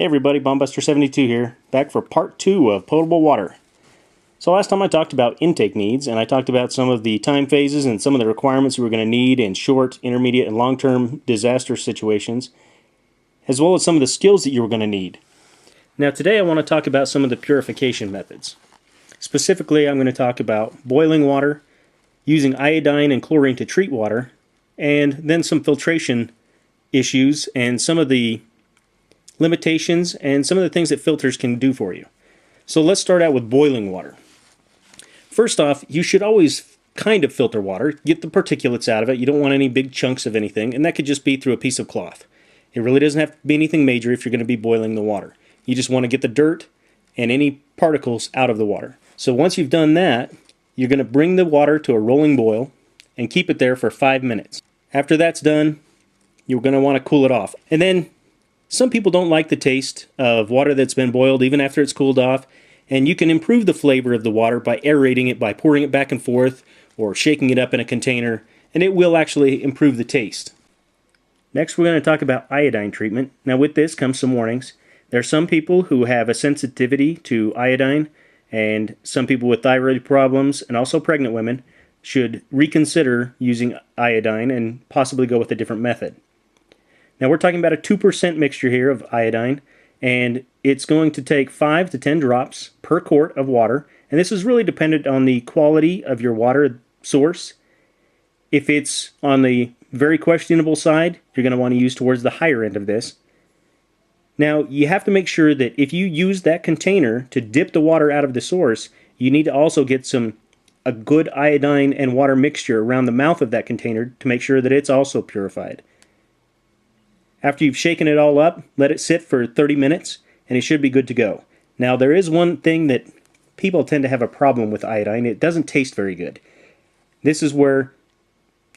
Hey everybody, Bombbuster72 here, back for part 2 of potable water. So last time I talked about intake needs, and I talked about some of the time phases and some of the requirements you were going to need in short, intermediate, and long-term disaster situations, as well as some of the skills that you were going to need. Now today I want to talk about some of the purification methods. Specifically, I'm going to talk about boiling water, using iodine and chlorine to treat water, and then some filtration issues and some of the limitations and some of the things that filters can do for you. So let's start out with boiling water. First off, you should always kind of filter water, get the particulates out of it. You don't want any big chunks of anything, and that could just be through a piece of cloth. It really doesn't have to be anything major if you're going to be boiling the water. You just want to get the dirt and any particles out of the water. So once you've done that, you're going to bring the water to a rolling boil and keep it there for 5 minutes. After that's done, you're going to want to cool it off. And then some people don't like the taste of water that's been boiled even after it's cooled off, and you can improve the flavor of the water by aerating it, by pouring it back and forth, or shaking it up in a container, and it will actually improve the taste. Next, we're going to talk about iodine treatment. Now with this comes some warnings. There are some people who have a sensitivity to iodine, and some people with thyroid problems, and also pregnant women, should reconsider using iodine and possibly go with a different method. Now we're talking about a 2% mixture here of iodine, and it's going to take 5 to 10 drops per quart of water, and this is really dependent on the quality of your water source. If it's on the very questionable side, you're going to want to use towards the higher end of this. Now you have to make sure that if you use that container to dip the water out of the source, you need to also get a good iodine and water mixture around the mouth of that container to make sure that it's also purified. After you've shaken it all up, let it sit for 30 minutes, and it should be good to go. Now, there is one thing that people tend to have a problem with iodine. It doesn't taste very good. This is where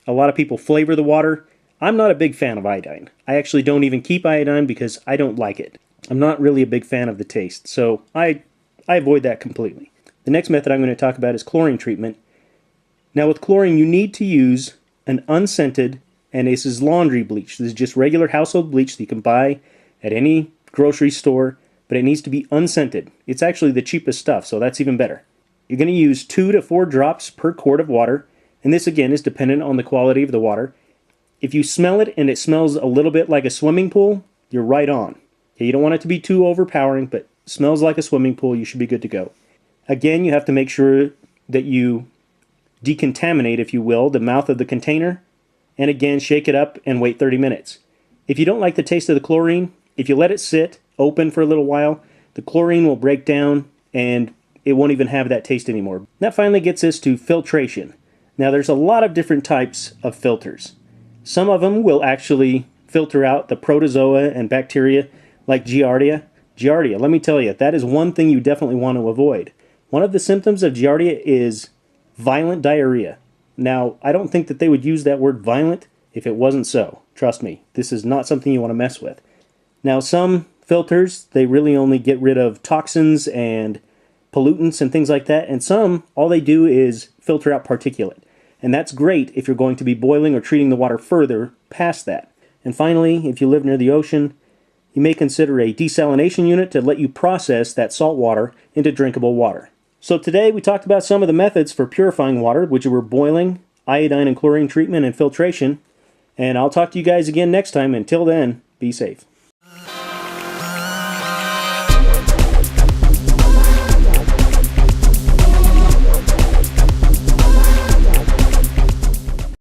a lot of people flavor the water. I'm not a big fan of iodine. I actually don't even keep iodine because I don't like it. I'm not really a big fan of the taste, so I avoid that completely. The next method I'm going to talk about is chlorine treatment. Now, with chlorine, you need to use an unscented, and this is laundry bleach. This is just regular household bleach that you can buy at any grocery store, but it needs to be unscented. It's actually the cheapest stuff, so that's even better. You're going to use 2 to 4 drops per quart of water, and this again is dependent on the quality of the water. If you smell it and it smells a little bit like a swimming pool, you're right on. Okay, you don't want it to be too overpowering, but it smells like a swimming pool, you should be good to go. Again, you have to make sure that you decontaminate, if you will, the mouth of the container, and again, shake it up and wait 30 minutes. If you don't like the taste of the chlorine, if you let it sit open for a little while, the chlorine will break down and it won't even have that taste anymore. That finally gets us to filtration. Now there's a lot of different types of filters. Some of them will actually filter out the protozoa and bacteria like Giardia. Giardia, let me tell you, that is one thing you definitely want to avoid. One of the symptoms of Giardia is violent diarrhea. Now, I don't think that they would use that word violent if it wasn't so. Trust me, this is not something you want to mess with. Now, some filters, they really only get rid of toxins and pollutants and things like that, and some, all they do is filter out particulate. And that's great if you're going to be boiling or treating the water further past that. And finally, if you live near the ocean, you may consider a desalination unit to let you process that salt water into drinkable water. So today we talked about some of the methods for purifying water, which were boiling, iodine and chlorine treatment, and filtration. And I'll talk to you guys again next time. Until then, be safe.